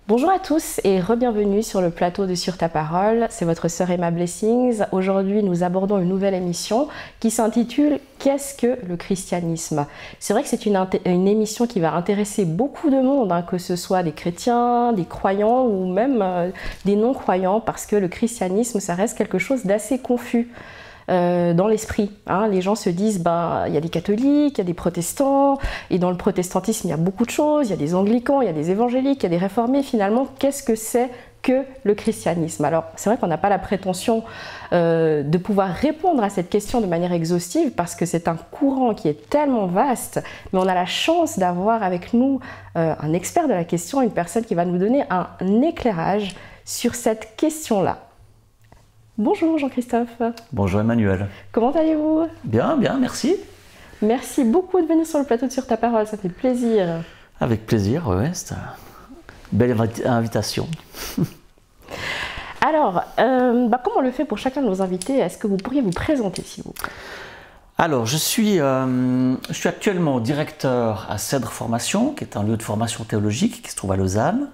Bonjour à tous et re-bienvenue sur le plateau de Sur ta parole, c'est votre sœur Emma Blessings. Aujourd'hui nous abordons une nouvelle émission qui s'intitule « Qu'est-ce que le christianisme ?» C'est vrai que c'est une émission qui va intéresser beaucoup de monde, que ce soit des chrétiens, des croyants ou même des non-croyants, parce que le christianisme ça reste quelque chose d'assez confus. Dans l'esprit. Les gens se disent, il y a des catholiques, il y a des protestants, et dans le protestantisme, il y a beaucoup de choses, il y a des anglicans, il y a des évangéliques, il y a des réformés. Finalement, qu'est-ce que c'est que le christianisme? Alors, c'est vrai qu'on n'a pas la prétention de pouvoir répondre à cette question de manière exhaustive, parce que c'est un courant qui est tellement vaste, mais on a la chance d'avoir avec nous un expert de la question, une personne qui va nous donner un éclairage sur cette question-là. Bonjour Jean-Christophe. Bonjour Emmanuel. Comment allez-vous? Bien, bien, merci. Merci beaucoup de venir sur le plateau de Sur ta parole, ça fait plaisir. Avec plaisir, ouais, c'est une belle invitation. Alors, comme on le fait pour chacun de nos invités, est-ce que vous pourriez vous présenter s'il vous plaît? Alors, je suis actuellement directeur à Cèdre Formation, qui est un lieu de formation théologique qui se trouve à Lausanne,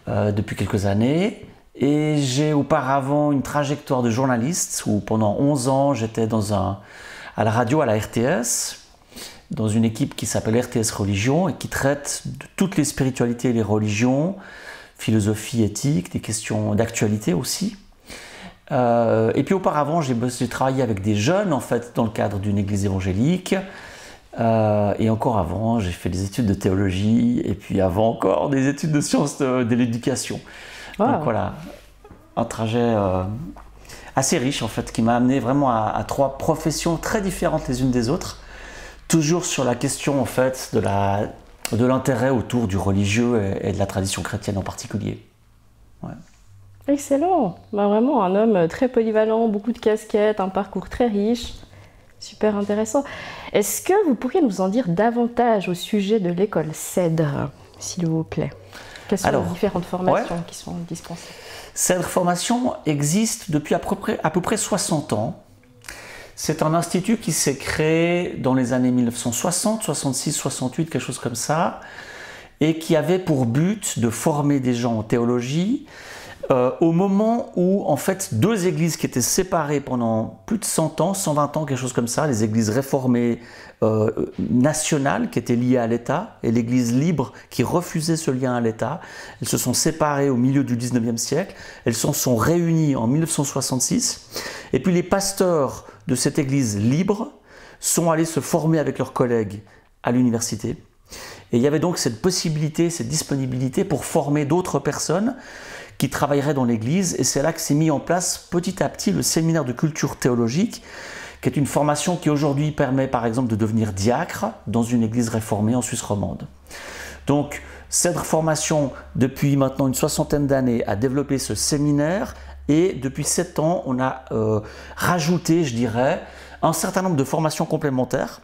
depuis quelques années. Et j'ai auparavant une trajectoire de journaliste où pendant 11 ans j'étais à la radio, à la RTS, dans une équipe qui s'appelle RTS Religion et qui traite de toutes les spiritualités et les religions, philosophie, éthique, des questions d'actualité aussi. Et puis auparavant j'ai travaillé avec des jeunes en fait dans le cadre d'une église évangélique. Et encore avant j'ai fait des études de théologie et puis avant encore des études de sciences de l'éducation. Wow. Donc voilà, un trajet assez riche en fait qui m'a amené vraiment à trois professions très différentes les unes des autres, toujours sur la question en fait de l'intérêt autour du religieux et de la tradition chrétienne en particulier. Ouais. Excellent, vraiment un homme très polyvalent, beaucoup de casquettes, un parcours très riche, super intéressant. Est-ce que vous pourriez nous en dire davantage au sujet de l'école Cèdre, s'il vous plaît? Quelles sont les différentes formations qui sont dispensées? Cèdre Formation existe depuis à peu près 60 ans. C'est un institut qui s'est créé dans les années 1960, 66, 68, quelque chose comme ça, et qui avait pour but de former des gens en théologie au moment où, en fait, deux églises qui étaient séparées pendant plus de 100 ans, 120 ans, quelque chose comme ça, les églises réformées nationales qui étaient liées à l'État et l'église libre qui refusait ce lien à l'État, elles se sont séparées au milieu du 19e siècle, elles se sont réunies en 1966, et puis les pasteurs de cette église libre sont allés se former avec leurs collègues à l'université, et il y avait donc cette possibilité, cette disponibilité pour former d'autres personnes qui travailleraient dans l'église, et c'est là que s'est mis en place petit à petit le séminaire de culture théologique, qui est une formation qui aujourd'hui permet par exemple de devenir diacre dans une église réformée en Suisse romande. Donc Cèdre Formation, depuis maintenant une soixantaine d'années, a développé ce séminaire, et depuis 7 ans, on a rajouté, je dirais, un certain nombre de formations complémentaires.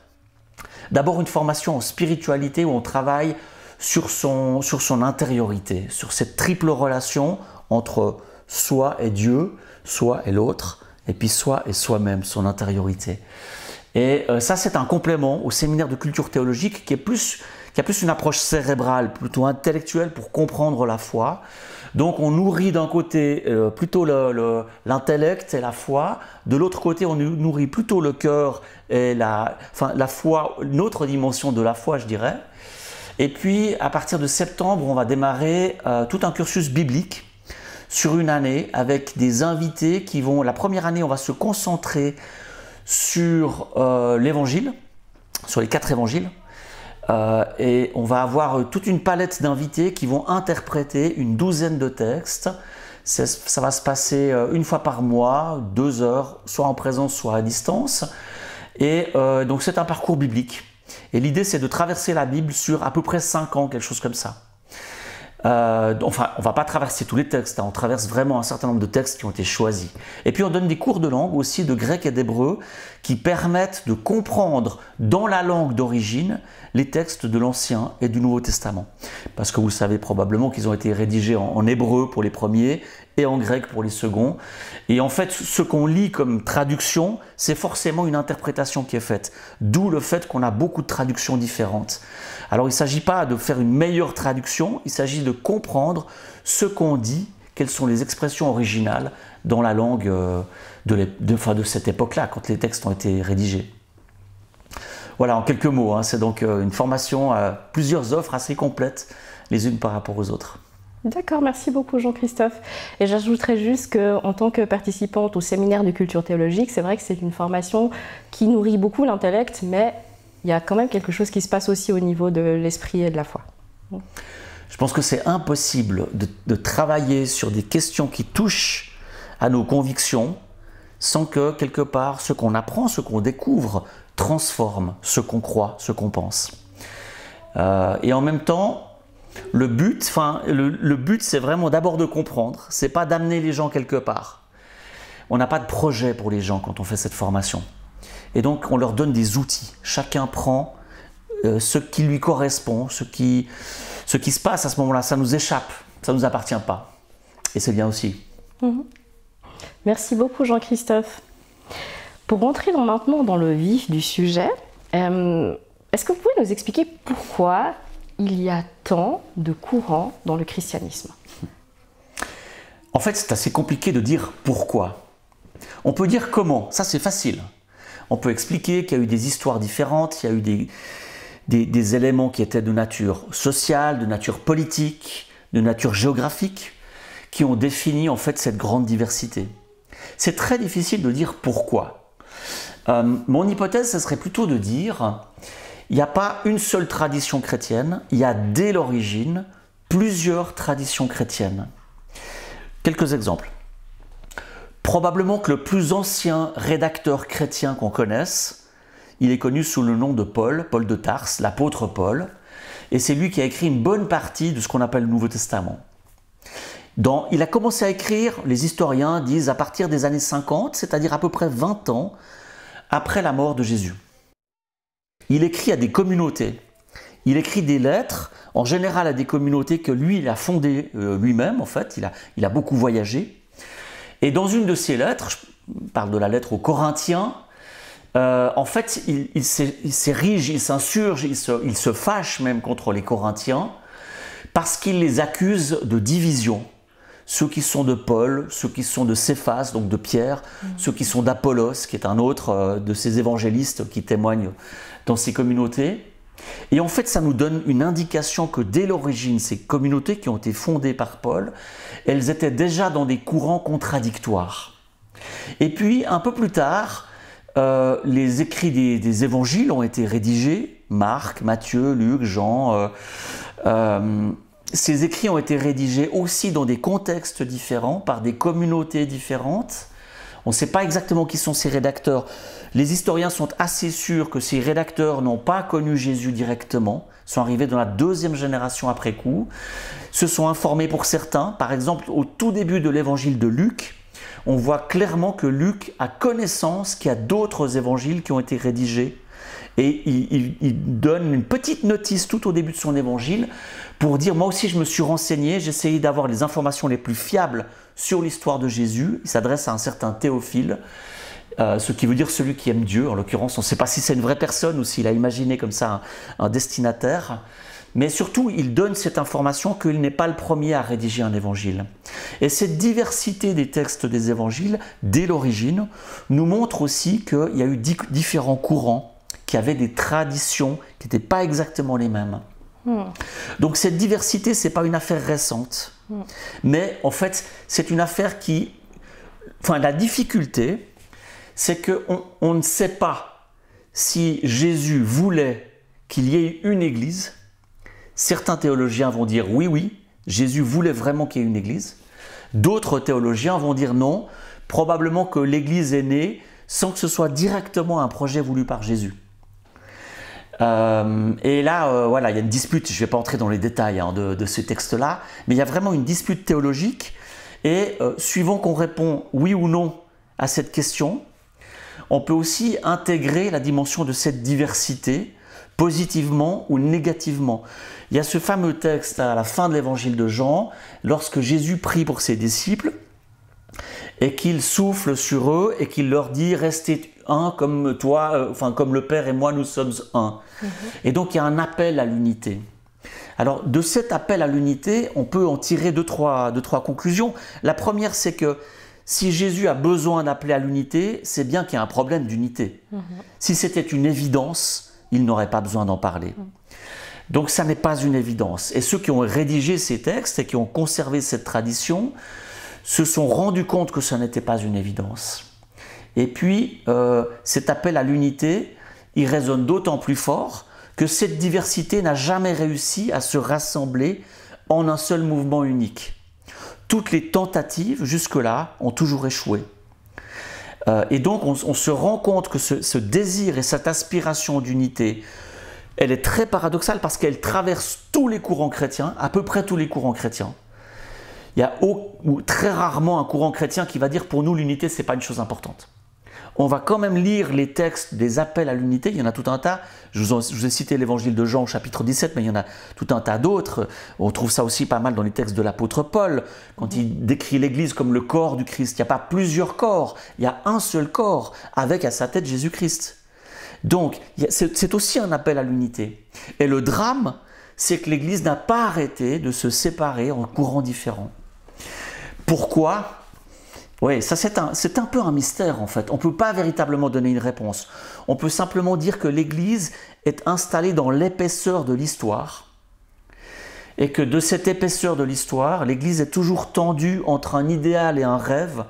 D'abord une formation en spiritualité où on travaille sur son intériorité, sur cette triple relation entre soi et Dieu, soi et l'autre, et puis soi et soi-même, son intériorité. Et ça, c'est un complément au séminaire de culture théologique qui a plus une approche cérébrale, plutôt intellectuelle pour comprendre la foi. Donc on nourrit d'un côté plutôt l'intellect et la foi, de l'autre côté on nourrit plutôt le cœur et la foi, une autre dimension de la foi, je dirais. Et puis, à partir de septembre, on va démarrer tout un cursus biblique sur une année avec des invités qui vont... La première année, on va se concentrer sur l'évangile, sur les 4 évangiles. Et on va avoir toute une palette d'invités qui vont interpréter une douzaine de textes. Ça va se passer une fois par mois, 2 heures, soit en présence, soit à distance. Et donc, c'est un parcours biblique. Et l'idée, c'est de traverser la Bible sur à peu près 5 ans, quelque chose comme ça. Enfin, on ne va pas traverser tous les textes, on traverse vraiment un certain nombre de textes qui ont été choisis. Et puis on donne des cours de langue aussi, de grec et d'hébreu, qui permettent de comprendre dans la langue d'origine les textes de l'Ancien et du Nouveau Testament. Parce que vous savez probablement qu'ils ont été rédigés en hébreu pour les premiers et en grec pour les seconds. Et en fait, ce qu'on lit comme traduction, c'est forcément une interprétation qui est faite. D'où le fait qu'on a beaucoup de traductions différentes. Alors il ne s'agit pas de faire une meilleure traduction, il s'agit de comprendre ce qu'on dit, quelles sont les expressions originales dans la langue de cette époque-là, quand les textes ont été rédigés. Voilà, en quelques mots, hein, c'est donc une formation à plusieurs offres assez complètes, les unes par rapport aux autres. D'accord, merci beaucoup Jean-Christophe. Et j'ajouterais juste qu'en tant que participante au séminaire de culture théologique, c'est vrai que c'est une formation qui nourrit beaucoup l'intellect, mais il y a quand même quelque chose qui se passe aussi au niveau de l'esprit et de la foi. Je pense que c'est impossible de travailler sur des questions qui touchent à nos convictions sans que, quelque part, ce qu'on apprend, ce qu'on découvre, transforme ce qu'on croit, ce qu'on pense. Et en même temps, le but, c'est vraiment d'abord de comprendre, c'est pas d'amener les gens quelque part. On n'a pas de projet pour les gens quand on fait cette formation. Et donc, on leur donne des outils. Chacun prend ce qui lui correspond, ce qui se passe à ce moment-là. Ça nous échappe, ça ne nous appartient pas. Et c'est bien aussi. Merci beaucoup Jean-Christophe. Pour rentrer maintenant dans le vif du sujet, est-ce que vous pouvez nous expliquer pourquoi il y a tant de courants dans le christianisme? En fait, c'est assez compliqué de dire pourquoi. On peut dire comment, ça c'est facile. On peut expliquer qu'il y a eu des histoires différentes, il y a eu des éléments qui étaient de nature sociale, de nature politique, de nature géographique, qui ont défini en fait cette grande diversité. C'est très difficile de dire pourquoi. Mon hypothèse, ce serait plutôt de dire il n'y a pas une seule tradition chrétienne, il y a dès l'origine plusieurs traditions chrétiennes. Quelques exemples. Probablement que le plus ancien rédacteur chrétien qu'on connaisse, il est connu sous le nom de Paul, Paul de Tarse, l'apôtre Paul, et c'est lui qui a écrit une bonne partie de ce qu'on appelle le Nouveau Testament. Il a commencé à écrire, les historiens disent, à partir des années 50, c'est-à-dire à peu près 20 ans après la mort de Jésus. Il écrit à des communautés, il écrit des lettres, en général à des communautés que lui, il a fondées lui-même, en fait, il a beaucoup voyagé. Et dans une de ces lettres, je parle de la lettre aux Corinthiens, en fait, il s'érige, il s'insurge, il se fâche même contre les Corinthiens, parce qu'il les accuse de division. Ceux qui sont de Paul, ceux qui sont de Céphas, donc de Pierre, ceux qui sont d'Apollos, qui est un autre de ces évangélistes qui témoignent dans ces communautés. Et en fait, ça nous donne une indication que dès l'origine, ces communautés qui ont été fondées par Paul, elles étaient déjà dans des courants contradictoires. Et puis, un peu plus tard, les écrits des évangiles ont été rédigés, Marc, Matthieu, Luc, Jean. Ces écrits ont été rédigés aussi dans des contextes différents, par des communautés différentes. On ne sait pas exactement qui sont ces rédacteurs. Les historiens sont assez sûrs que ces rédacteurs n'ont pas connu Jésus directement, sont arrivés dans la deuxième génération après coup, se sont informés pour certains. Par exemple, au tout début de l'évangile de Luc, on voit clairement que Luc a connaissance qu'il y a d'autres évangiles qui ont été rédigés. Et il donne une petite notice tout au début de son évangile pour dire « Moi aussi, je me suis renseigné, j'ai essayé d'avoir les informations les plus fiables sur l'histoire de Jésus. » Il s'adresse à un certain Théophile, ce qui veut dire celui qui aime Dieu. En l'occurrence, on ne sait pas si c'est une vraie personne ou s'il a imaginé comme ça un destinataire. Mais surtout, il donne cette information qu'il n'est pas le premier à rédiger un évangile. Et cette diversité des textes des évangiles, dès l'origine, nous montre aussi qu'il y a eu différents courants qui avaient des traditions qui n'étaient pas exactement les mêmes. Donc cette diversité, ce n'est pas une affaire récente. Mais en fait, c'est une affaire qui... Enfin, la difficulté, c'est qu'on ne sait pas si Jésus voulait qu'il y ait une église. Certains théologiens vont dire oui, oui, Jésus voulait vraiment qu'il y ait une église. D'autres théologiens vont dire non, probablement que l'église est née sans que ce soit directement un projet voulu par Jésus. Et là, voilà, il y a une dispute, je ne vais pas entrer dans les détails de ce texte-là, mais il y a vraiment une dispute théologique et suivant qu'on répond oui ou non à cette question, on peut aussi intégrer la dimension de cette diversité, positivement ou négativement. Il y a ce fameux texte à la fin de l'évangile de Jean, lorsque Jésus prie pour ses disciples, et qu'il souffle sur eux et qu'il leur dit « Restez un comme toi, comme le Père et moi, nous sommes un ». Et donc il y a un appel à l'unité. Alors de cet appel à l'unité, on peut en tirer deux, trois conclusions. La première, c'est que si Jésus a besoin d'appeler à l'unité, c'est bien qu'il y a un problème d'unité. Si c'était une évidence, il n'aurait pas besoin d'en parler. Donc ça n'est pas une évidence. Et ceux qui ont rédigé ces textes et qui ont conservé cette tradition se sont rendus compte que ça n'était pas une évidence. Et puis, cet appel à l'unité, il résonne d'autant plus fort que cette diversité n'a jamais réussi à se rassembler en un seul mouvement unique. Toutes les tentatives, jusque-là, ont toujours échoué. Et donc, on se rend compte que ce désir et cette aspiration d'unité, elle est très paradoxale parce qu'elle traverse tous les courants chrétiens, à peu près tous les courants chrétiens. Il y a très rarement un courant chrétien qui va dire « pour nous, l'unité, ce n'est pas une chose importante ». On va quand même lire les textes des appels à l'unité, il y en a tout un tas. Je vous ai cité l'évangile de Jean au chapitre 17, mais il y en a tout un tas d'autres. On trouve ça aussi pas mal dans les textes de l'apôtre Paul, quand il décrit l'Église comme le corps du Christ. Il n'y a pas plusieurs corps, il y a un seul corps, avec à sa tête Jésus-Christ. Donc, c'est aussi un appel à l'unité. Et le drame, c'est que l'Église n'a pas arrêté de se séparer en courants différents. Pourquoi ? Oui, ça c'est un peu un mystère en fait. On ne peut pas véritablement donner une réponse. On peut simplement dire que l'Église est installée dans l'épaisseur de l'histoire et que de cette épaisseur de l'histoire, l'Église est toujours tendue entre un idéal et un rêve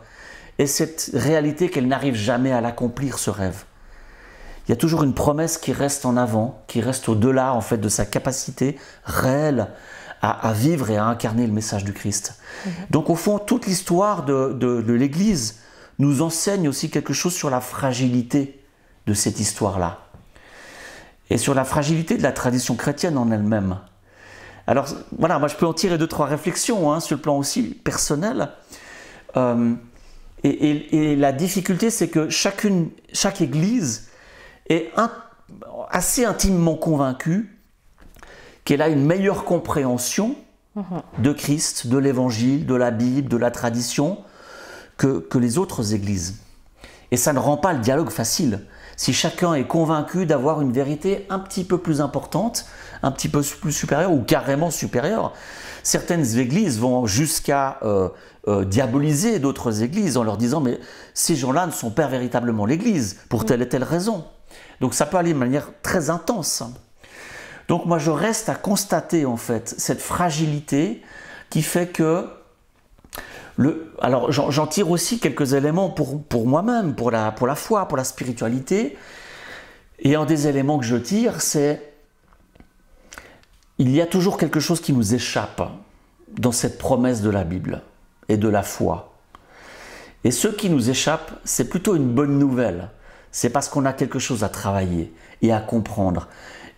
et cette réalité qu'elle n'arrive jamais à l'accomplir, ce rêve. Il y a toujours une promesse qui reste en avant, qui reste au-delà en fait de sa capacité réelle à vivre et à incarner le message du Christ. Donc au fond, toute l'histoire de l'Église nous enseigne aussi quelque chose sur la fragilité de cette histoire-là. Et sur la fragilité de la tradition chrétienne en elle-même. Alors voilà, moi je peux en tirer deux, trois réflexions sur le plan aussi personnel. Et la difficulté, c'est que chaque Église est assez intimement convaincue qu'elle a une meilleure compréhension de Christ, de l'Évangile, de la Bible, de la tradition, que les autres églises. Et ça ne rend pas le dialogue facile. Si chacun est convaincu d'avoir une vérité un petit peu plus importante, un petit peu plus supérieure ou carrément supérieure, certaines églises vont jusqu'à diaboliser d'autres églises en leur disant « mais ces gens-là ne sont pas véritablement l'Église pour telle et telle raison ». Donc ça peut aller de manière très intense. Donc moi je reste à constater en fait cette fragilité qui fait que alors j'en tire aussi quelques éléments pour moi-même, pour la foi, pour la spiritualité. Et un des éléments que je tire, c'est il y a toujours quelque chose qui nous échappe dans cette promesse de la Bible et de la foi. Et ce qui nous échappe, c'est plutôt une bonne nouvelle. C'est parce qu'on a quelque chose à travailler et à comprendre.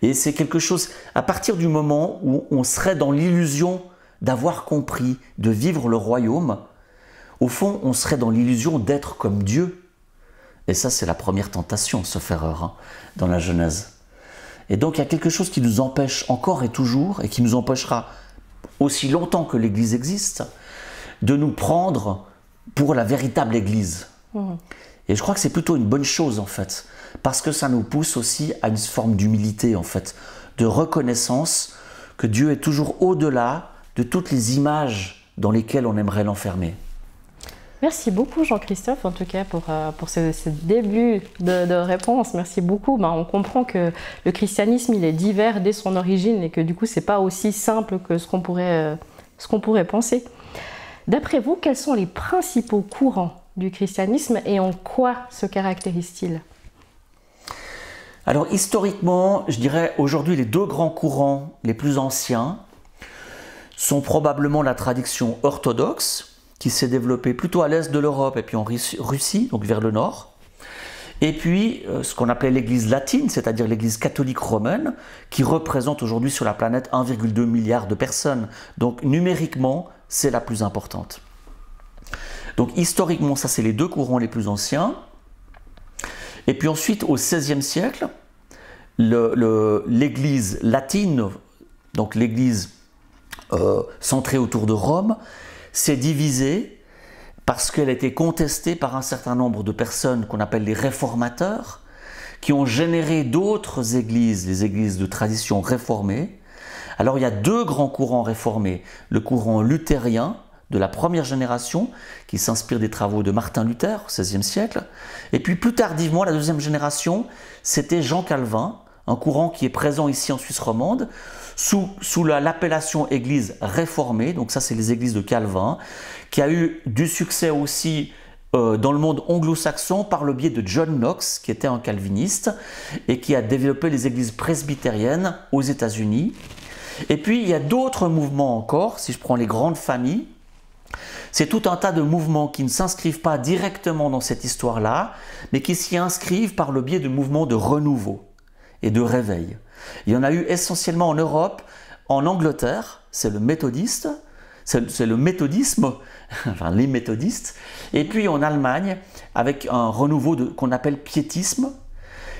Et c'est quelque chose, à partir du moment où on serait dans l'illusion d'avoir compris, de vivre le royaume, au fond, on serait dans l'illusion d'être comme Dieu. Et ça, c'est la première tentation, sauf erreur, dans la Genèse. Et donc, il y a quelque chose qui nous empêche encore et toujours, et qui nous empêchera aussi longtemps que l'Église existe, de nous prendre pour la véritable Église. Et je crois que c'est plutôt une bonne chose, en fait, parce que ça nous pousse aussi à une forme d'humilité, en fait, de reconnaissance que Dieu est toujours au-delà de toutes les images dans lesquelles on aimerait l'enfermer. Merci beaucoup Jean-Christophe, en tout cas pour ce début de réponse. Merci beaucoup. On comprend que le christianisme il est divers dès son origine et que du coup c'est pas aussi simple que ce qu'on pourrait penser. D'après vous, quels sont les principaux courants du christianisme et en quoi se caractérisent-ils ? Alors historiquement, je dirais aujourd'hui les deux grands courants les plus anciens sont probablement la tradition orthodoxe, qui s'est développée plutôt à l'est de l'Europe et puis en Russie, donc vers le nord. Et puis ce qu'on appelait l'Église latine, c'est-à-dire l'Église catholique romaine, qui représente aujourd'hui sur la planète 1,2 milliard de personnes. Donc numériquement, c'est la plus importante. Donc historiquement, ça c'est les deux courants les plus anciens. Et puis ensuite, au XVIe siècle, l'Église latine, donc l'Église centrée autour de Rome, s'est divisée parce qu'elle a été contestée par un certain nombre de personnes qu'on appelle les réformateurs, qui ont généré d'autres églises, les églises de tradition réformée. Alors il y a deux grands courants réformés, le courant luthérien de la première génération, qui s'inspire des travaux de Martin Luther au XVIe siècle, et puis plus tardivement, la deuxième génération, c'était Jean Calvin, un courant qui est présent ici en Suisse romande, sous l'appellation Église réformée, donc ça c'est les églises de Calvin, qui a eu du succès aussi dans le monde anglo-saxon par le biais de John Knox, qui était un calviniste, et qui a développé les églises presbytériennes aux États-Unis. Et puis il y a d'autres mouvements encore, si je prends les grandes familles, c'est tout un tas de mouvements qui ne s'inscrivent pas directement dans cette histoire-là, mais qui s'y inscrivent par le biais de mouvements de renouveau et de réveil. Il y en a eu essentiellement en Europe, en Angleterre, c'est le méthodiste, c'est le méthodisme, enfin les méthodistes, et puis en Allemagne, avec un renouveau qu'on appelle piétisme,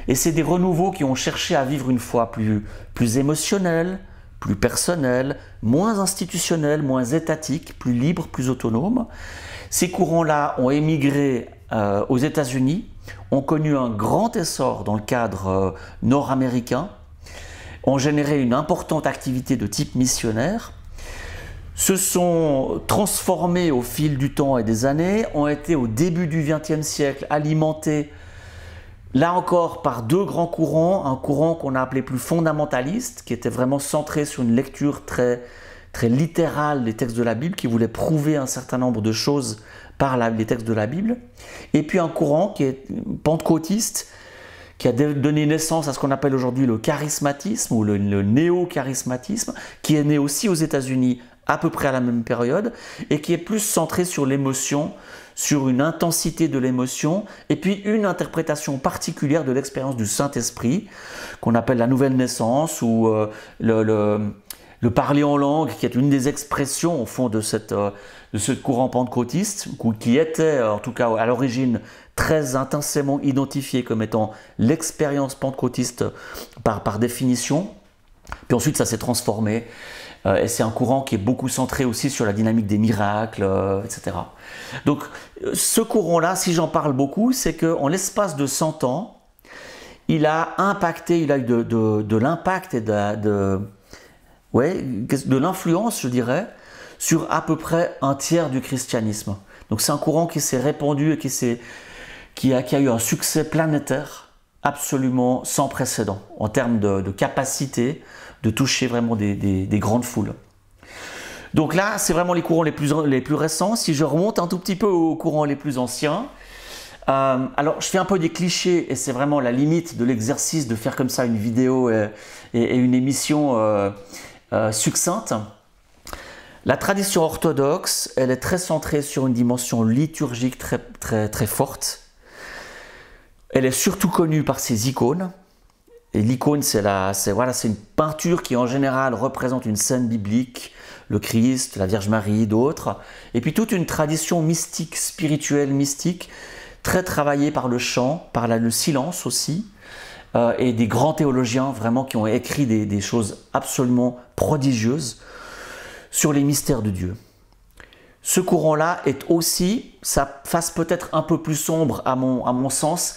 et c'est des renouveaux qui ont cherché à vivre une foi plus émotionnelle, plus personnelle, moins institutionnelle, moins étatique, plus libre, plus autonome. Ces courants-là ont émigré aux États-Unis, ont connu un grand essor dans le cadre nord-américain, ont généré une importante activité de type missionnaire, se sont transformés au fil du temps et des années, ont été au début du XXe siècle alimentés là encore par deux grands courants, un courant qu'on a appelé plus fondamentaliste, qui était vraiment centré sur une lecture très littérale des textes de la Bible, qui voulait prouver un certain nombre de choses par les textes de la Bible, et puis un courant qui est pentecôtiste, qui a donné naissance à ce qu'on appelle aujourd'hui le charismatisme ou le néo-charismatisme, qui est né aussi aux États-Unis à peu près à la même période, et qui est plus centré sur l'émotion, sur une intensité de l'émotion, et puis une interprétation particulière de l'expérience du Saint-Esprit, qu'on appelle la nouvelle naissance, ou le parler en langue, qui est une des expressions au fond de ce courant pentecôtiste, qui était en tout cas à l'origine très intensément identifié comme étant l'expérience pentecôtiste par définition. Puis ensuite ça s'est transformé, et c'est un courant qui est beaucoup centré aussi sur la dynamique des miracles, etc. Donc ce courant-là, si j'en parle beaucoup, c'est qu'en l'espace de 100 ans, il a impacté, il a eu de l'impact et de l'influence, je dirais, sur à peu près un tiers du christianisme. Donc c'est un courant qui s'est répandu et qui a eu un succès planétaire absolument sans précédent en termes de capacité de toucher vraiment des grandes foules. Donc là, c'est vraiment les courants les plus récents. Si je remonte un tout petit peu aux courants les plus anciens, alors je fais un peu des clichés et c'est vraiment la limite de l'exercice de faire comme ça une vidéo et une émission succincte. La tradition orthodoxe, elle est très centrée sur une dimension liturgique très forte. Elle est surtout connue par ses icônes. Et l'icône, c'est une peinture qui en général représente une scène biblique, le Christ, la Vierge Marie, d'autres. Et puis toute une tradition mystique, spirituelle, mystique, très travaillée par le chant, par le silence aussi, et des grands théologiens vraiment qui ont écrit des choses absolument prodigieuses sur les mystères de Dieu. Ce courant-là est aussi, sa face peut-être un peu plus sombre à mon sens,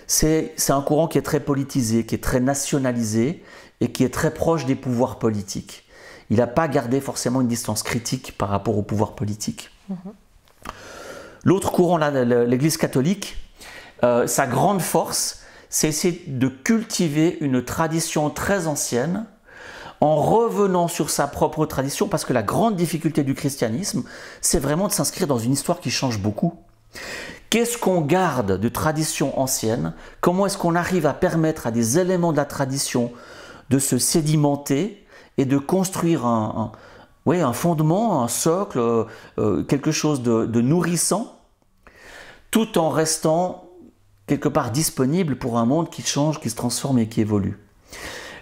c'est un courant qui est très politisé, qui est très nationalisé et qui est très proche des pouvoirs politiques. Il n'a pas gardé forcément une distance critique par rapport aux pouvoirs politiques. L'autre courant, l'Église catholique, sa grande force, c'est essayer de cultiver une tradition très ancienne en revenant sur sa propre tradition, parce que la grande difficulté du christianisme, c'est vraiment de s'inscrire dans une histoire qui change beaucoup. Qu'est-ce qu'on garde de tradition ancienne? Comment est-ce qu'on arrive à permettre à des éléments de la tradition de se sédimenter et de construire un fondement, un socle, quelque chose de nourrissant, tout en restant quelque part disponible pour un monde qui change, qui se transforme et qui évolue.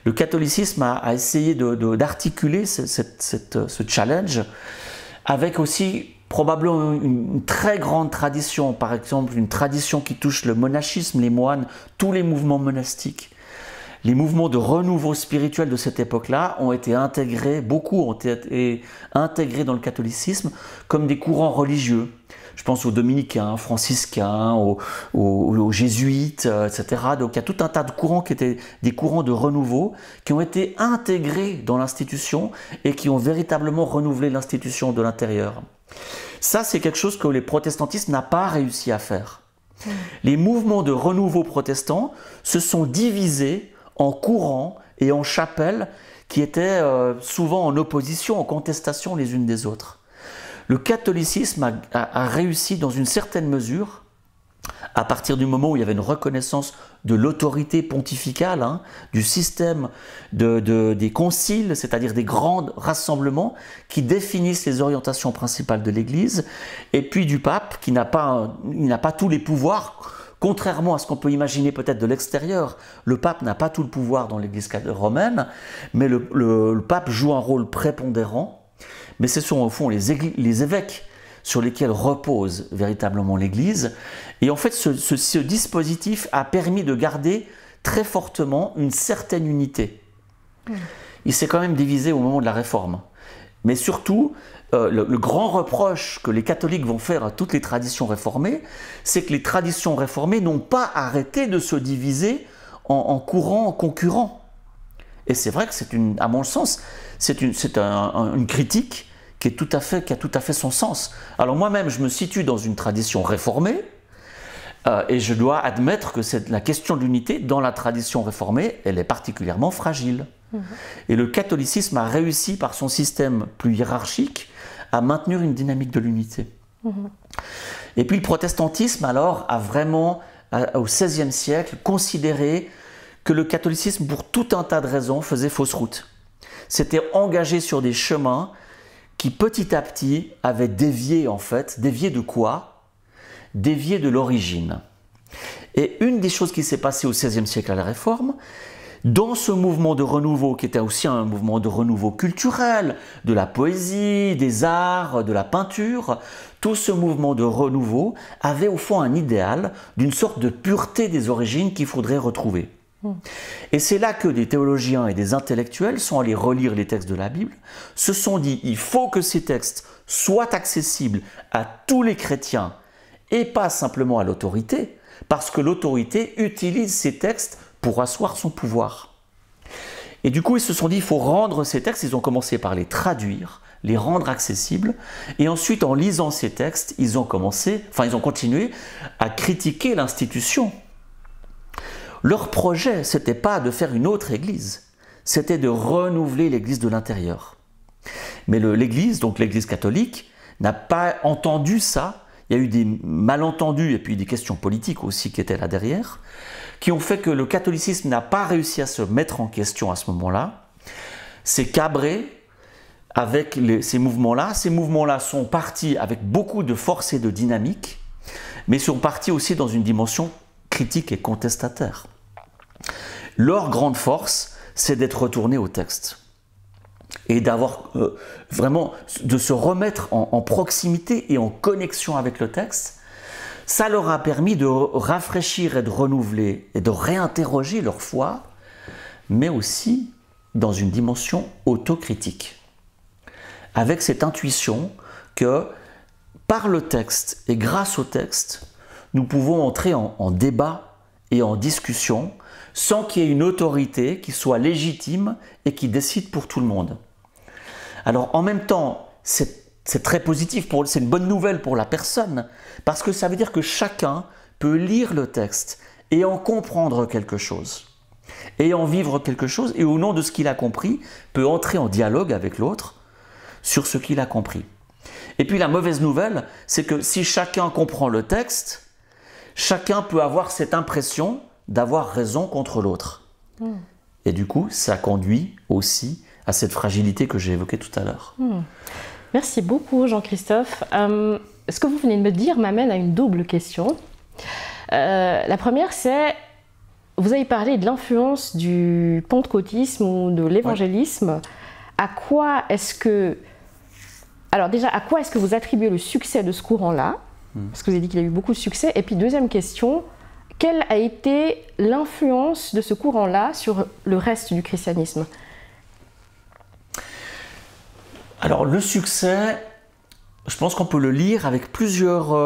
Le catholicisme a essayé d'articuler ce challenge avec aussi probablement une très grande tradition, par exemple une tradition qui touche le monachisme, les moines, tous les mouvements monastiques. Les mouvements de renouveau spirituel de cette époque-là ont été intégrés, beaucoup ont été intégrés dans le catholicisme comme des courants religieux. Je pense aux dominicains, franciscains, aux jésuites, etc. Donc il y a tout un tas de courants qui étaient des courants de renouveau, qui ont été intégrés dans l'institution et qui ont véritablement renouvelé l'institution de l'intérieur. Ça, c'est quelque chose que le protestantisme n'a pas réussi à faire. Les mouvements de renouveau protestants se sont divisés en courants et en chapelles qui étaient souvent en opposition, en contestation les unes des autres. Le catholicisme a réussi dans une certaine mesure, à partir du moment où il y avait une reconnaissance de l'autorité pontificale, du système des conciles, c'est-à-dire des grands rassemblements qui définissent les orientations principales de l'Église, et puis du pape qui n'a pas tous les pouvoirs. Contrairement à ce qu'on peut imaginer peut-être de l'extérieur, le pape n'a pas tout le pouvoir dans l'Église romaine, mais le pape joue un rôle prépondérant. Mais ce sont au fond les évêques sur lesquels repose véritablement l'Église. Et en fait, ce dispositif a permis de garder très fortement une certaine unité. Il s'est quand même divisé au moment de la Réforme. Mais surtout, le grand reproche que les catholiques vont faire à toutes les traditions réformées, c'est que les traditions réformées n'ont pas arrêté de se diviser en courants concurrents. Et c'est vrai que à mon sens, c'est une critique qui a tout à fait son sens. Alors moi-même, je me situe dans une tradition réformée, et je dois admettre que la question de l'unité, dans la tradition réformée, elle est particulièrement fragile. Et le catholicisme a réussi, par son système plus hiérarchique, à maintenir une dynamique de l'unité. Et puis le protestantisme, alors, a vraiment, au XVIe siècle, considéré que le catholicisme, pour tout un tas de raisons, faisait fausse route. S'était engagé sur des chemins qui, petit à petit, avaient dévié, en fait. Dévié de quoi? Dévié de l'origine. Et une des choses qui s'est passée au XVIe siècle à la Réforme, dans ce mouvement de renouveau, qui était aussi un mouvement de renouveau culturel, de la poésie, des arts, de la peinture, tout ce mouvement de renouveau avait au fond un idéal d'une sorte de pureté des origines qu'il faudrait retrouver. Et c'est là que des théologiens et des intellectuels sont allés relire les textes de la Bible, se sont dit il faut que ces textes soient accessibles à tous les chrétiens et pas simplement à l'autorité, parce que l'autorité utilise ces textes pour asseoir son pouvoir. Et du coup, ils se sont dit il faut rendre ces textes, ils ont commencé par les traduire, les rendre accessibles, et ensuite en lisant ces textes, ils ont continué à critiquer l'institution. Leur projet, ce n'était pas de faire une autre église, c'était de renouveler l'église de l'intérieur. Mais l'église, donc l'église catholique, n'a pas entendu ça. Il y a eu des malentendus et puis des questions politiques aussi qui étaient là derrière, qui ont fait que le catholicisme n'a pas réussi à se mettre en question à ce moment-là. C'est cabré avec ces mouvements-là. Ces mouvements-là sont partis avec beaucoup de force et de dynamique, mais sont partis aussi dans une dimension critique et contestataire. Leur grande force, c'est d'être retournés au texte et d'avoir vraiment de se remettre en proximité et en connexion avec le texte. Ça leur a permis de rafraîchir et de renouveler et de réinterroger leur foi, mais aussi dans une dimension autocritique, avec cette intuition que par le texte et grâce au texte, nous pouvons entrer en débat et en discussion sans qu'il y ait une autorité qui soit légitime et qui décide pour tout le monde. Alors en même temps, c'est très positif, c'est une bonne nouvelle pour la personne, parce que ça veut dire que chacun peut lire le texte et en comprendre quelque chose, et en vivre quelque chose, et au nom de ce qu'il a compris, peut entrer en dialogue avec l'autre sur ce qu'il a compris. Et puis la mauvaise nouvelle, c'est que si chacun comprend le texte, chacun peut avoir cette impression d'avoir raison contre l'autre. Et du coup, ça conduit aussi à cette fragilité que j'ai évoquée tout à l'heure. Merci beaucoup, Jean-Christophe. Ce que vous venez de me dire m'amène à une double question. La première, c'est, vous avez parlé de l'influence du pentecôtisme ou de l'évangélisme. Ouais. À Alors déjà, à quoi est-ce que vous attribuez le succès de ce courant-là? Parce que vous avez dit qu'il a eu beaucoup de succès. Et puis deuxième question, quelle a été l'influence de ce courant-là sur le reste du christianisme? Alors le succès, je pense qu'on peut le lire avec plusieurs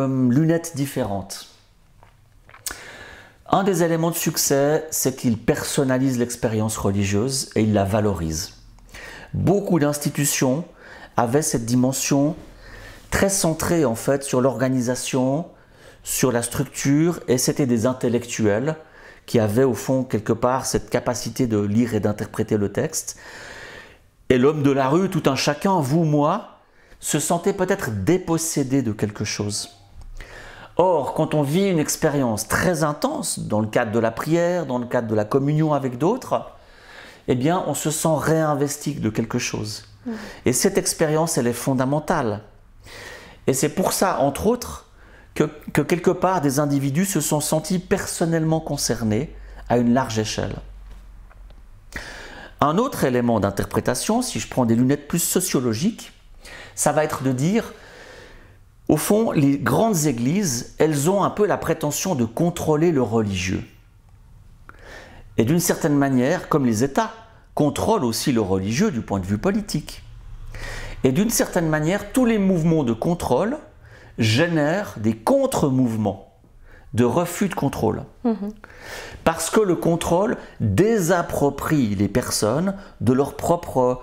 lunettes différentes. Un des éléments de succès, c'est qu'il personnalise l'expérience religieuse et il la valorise. Beaucoup d'institutions avaient cette dimension très centrée en fait sur l'organisation, sur la structure, et c'était des intellectuels qui avaient au fond quelque part cette capacité de lire et d'interpréter le texte. Et l'homme de la rue, tout un chacun, vous, moi, se sentait peut-être dépossédé de quelque chose. Or, quand on vit une expérience très intense, dans le cadre de la prière, dans le cadre de la communion avec d'autres, eh bien, on se sent réinvesti de quelque chose. Et cette expérience, elle est fondamentale. Et c'est pour ça, entre autres, que quelque part, des individus se sont sentis personnellement concernés à une large échelle. Un autre élément d'interprétation, si je prends des lunettes plus sociologiques, ça va être de dire, au fond, les grandes églises, elles ont un peu la prétention de contrôler le religieux. Et d'une certaine manière, comme les États contrôlent aussi le religieux du point de vue politique. Et d'une certaine manière, tous les mouvements de contrôle génèrent des contre-mouvements de refus de contrôle. Parce que le contrôle désapproprie les personnes de leur propre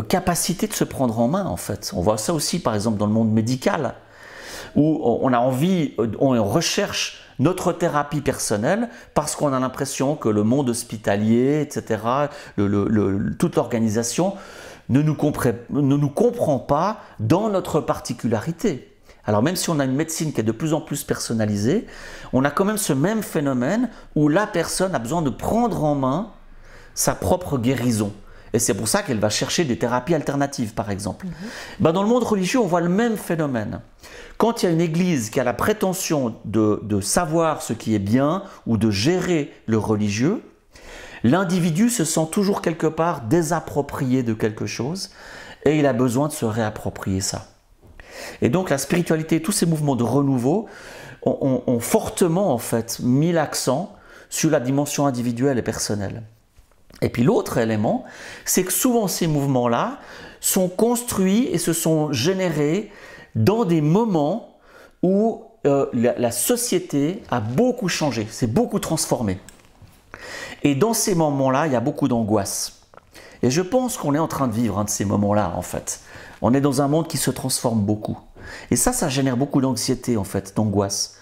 capacité de se prendre en main, en fait. On voit ça aussi, par exemple, dans le monde médical, où on a envie, on recherche notre thérapie personnelle parce qu'on a l'impression que le monde hospitalier, etc., toute l'organisation ne nous comprend pas dans notre particularité. Alors même si on a une médecine qui est de plus en plus personnalisée, on a quand même ce même phénomène où la personne a besoin de prendre en main sa propre guérison. Et c'est pour ça qu'elle va chercher des thérapies alternatives, par exemple. Dans le monde religieux, on voit le même phénomène. Quand il y a une église qui a la prétention de savoir ce qui est bien ou de gérer le religieux, l'individu se sent toujours quelque part désapproprié de quelque chose et il a besoin de se réapproprier ça. Et donc la spiritualité, tous ces mouvements de renouveau ont fortement en fait mis l'accent sur la dimension individuelle et personnelle. Et puis l'autre élément, c'est que souvent ces mouvements-là sont construits et se sont générés dans des moments où la société a beaucoup changé, s'est beaucoup transformée. Et dans ces moments-là, il y a beaucoup d'angoisse. Et je pense qu'on est en train de vivre un de ces moments-là, en fait. On est dans un monde qui se transforme beaucoup. Et ça génère beaucoup d'anxiété, en fait, d'angoisse.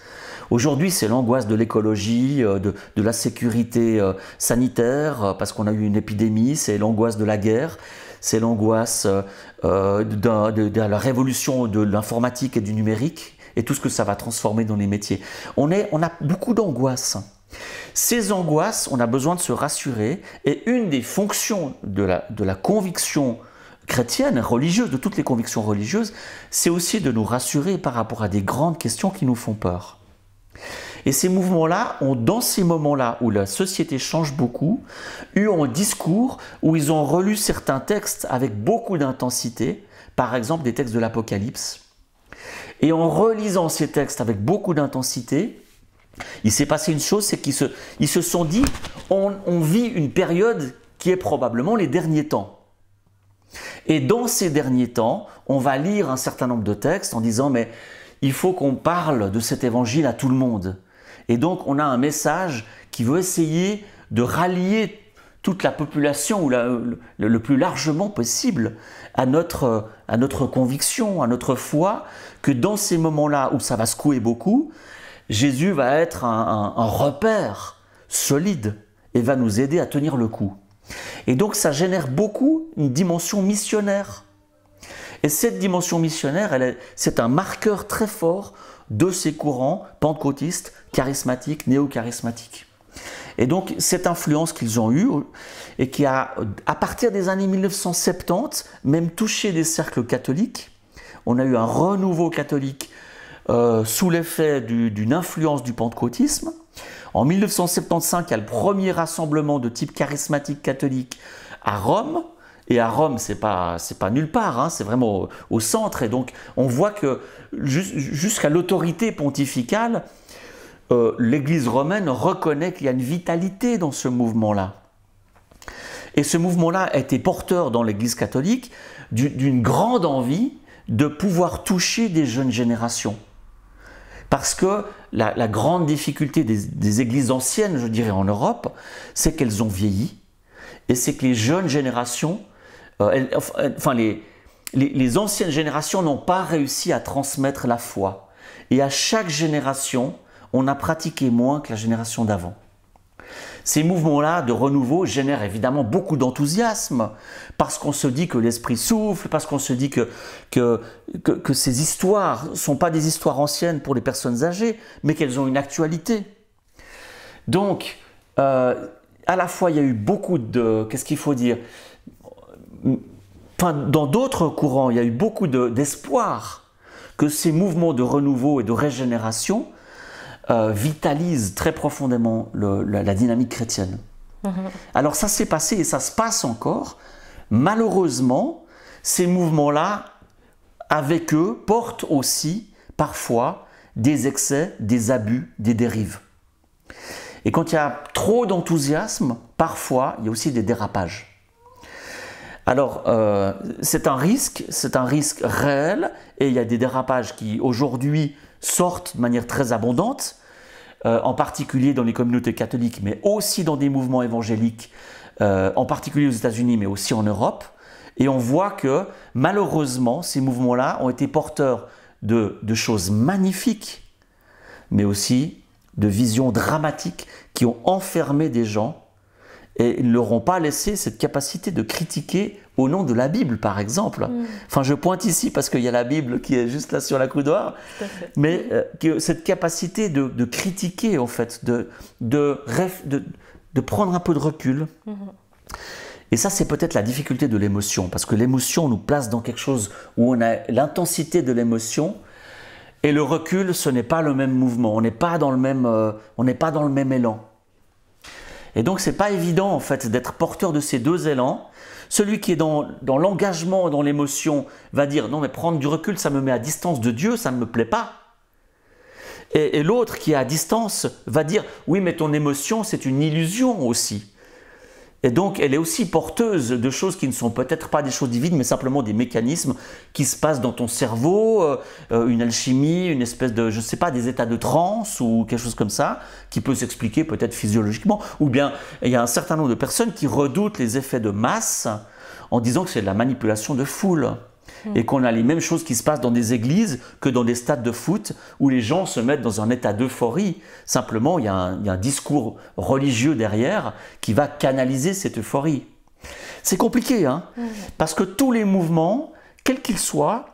Aujourd'hui, c'est l'angoisse de l'écologie, de la sécurité sanitaire, parce qu'on a eu une épidémie, c'est l'angoisse de la guerre, c'est l'angoisse de la révolution de l'informatique et du numérique, et tout ce que ça va transformer dans les métiers. On a beaucoup d'angoisses. Ces angoisses, on a besoin de se rassurer, et une des fonctions de la conviction chrétienne, religieuse, de toutes les convictions religieuses, c'est aussi de nous rassurer par rapport à des grandes questions qui nous font peur. Et ces mouvements-là ont, dans ces moments-là où la société change beaucoup, eu un discours où ils ont relu certains textes avec beaucoup d'intensité, par exemple des textes de l'Apocalypse. Et en relisant ces textes avec beaucoup d'intensité, il s'est passé une chose, c'est qu'ils se sont dit, on vit une période qui est probablement les derniers temps. Et dans ces derniers temps, on va lire un certain nombre de textes en disant, mais il faut qu'on parle de cet évangile à tout le monde. Et donc, on a un message qui veut essayer de rallier toute la population, ou le plus largement possible, à notre conviction, à notre foi, que dans ces moments-là où ça va secouer beaucoup, Jésus va être un repère solide et va nous aider à tenir le coup. Et donc, ça génère beaucoup une dimension missionnaire. Et cette dimension missionnaire, c'est un marqueur très fort de ces courants pentecôtistes, charismatiques, néo-charismatiques. Et donc, cette influence qu'ils ont eue, et qui a, à partir des années 1970, même touché des cercles catholiques, on a eu un renouveau catholique sous l'effet d'une influence du pentecôtisme. En 1975, il y a le premier rassemblement de type charismatique catholique à Rome, Et à Rome, c'est pas nulle part, hein, c'est vraiment au centre. Et donc, on voit que jusqu'à l'autorité pontificale, l'Église romaine reconnaît qu'il y a une vitalité dans ce mouvement-là. Et ce mouvement-là a été porteur dans l'Église catholique d'une grande envie de pouvoir toucher des jeunes générations. Parce que la grande difficulté des églises anciennes, je dirais en Europe, c'est qu'elles ont vieilli. Et c'est que les jeunes générations, les anciennes générations n'ont pas réussi à transmettre la foi. Et à chaque génération, on a pratiqué moins que la génération d'avant. Ces mouvements-là de renouveau génèrent évidemment beaucoup d'enthousiasme, parce qu'on se dit que l'esprit souffle, parce qu'on se dit que ces histoires ne sont pas des histoires anciennes pour les personnes âgées, mais qu'elles ont une actualité. Donc, à la fois, il y a eu beaucoup de... Qu'est-ce qu'il faut dire? Enfin, dans d'autres courants, il y a eu beaucoup d'espoir que ces mouvements de renouveau et de régénération vitalise très profondément la dynamique chrétienne. Alors ça s'est passé et ça se passe encore. Malheureusement, ces mouvements-là, avec eux, portent aussi parfois des excès, des abus, des dérives. Et quand il y a trop d'enthousiasme, parfois, il y a aussi des dérapages. Alors, c'est un risque réel, et il y a des dérapages qui, aujourd'hui, sortent de manière très abondante, en particulier dans les communautés catholiques, mais aussi dans des mouvements évangéliques, en particulier aux États-Unis, mais aussi en Europe. Et on voit que, malheureusement, ces mouvements-là ont été porteurs de choses magnifiques, mais aussi de visions dramatiques qui ont enfermé des gens et ne leur ont pas laissé cette capacité de critiquer au nom de la Bible, par exemple. Enfin, je pointe ici parce qu'il y a la Bible qui est juste là sur la coudoir, mais cette capacité de critiquer, en fait, de prendre un peu de recul. Et ça, c'est peut-être la difficulté de l'émotion, parce que l'émotion nous place dans quelque chose où on a l'intensité de l'émotion, et le recul, ce n'est pas le même mouvement, on n'est pas dans le même élan. Et donc, c'est pas évident, en fait, d'être porteur de ces deux élans. Celui qui est dans l'engagement, dans l'émotion, va dire « Non, mais prendre du recul, ça me met à distance de Dieu, ça ne me plaît pas. » Et l'autre qui est à distance va dire « Oui, mais ton émotion, c'est une illusion aussi. » Et donc, elle est aussi porteuse de choses qui ne sont peut-être pas des choses divines, mais simplement des mécanismes qui se passent dans ton cerveau, une alchimie, une espèce de, je ne sais pas, des états de transe ou quelque chose comme ça, qui peut s'expliquer peut-être physiologiquement. Ou bien, il y a un certain nombre de personnes qui redoutent les effets de masse en disant que c'est de la manipulation de foule. Et qu'on a les mêmes choses qui se passent dans des églises que dans des stades de foot où les gens se mettent dans un état d'euphorie. Simplement, il y a un discours religieux derrière qui va canaliser cette euphorie. C'est compliqué, hein, parce que tous les mouvements, quels qu'ils soient,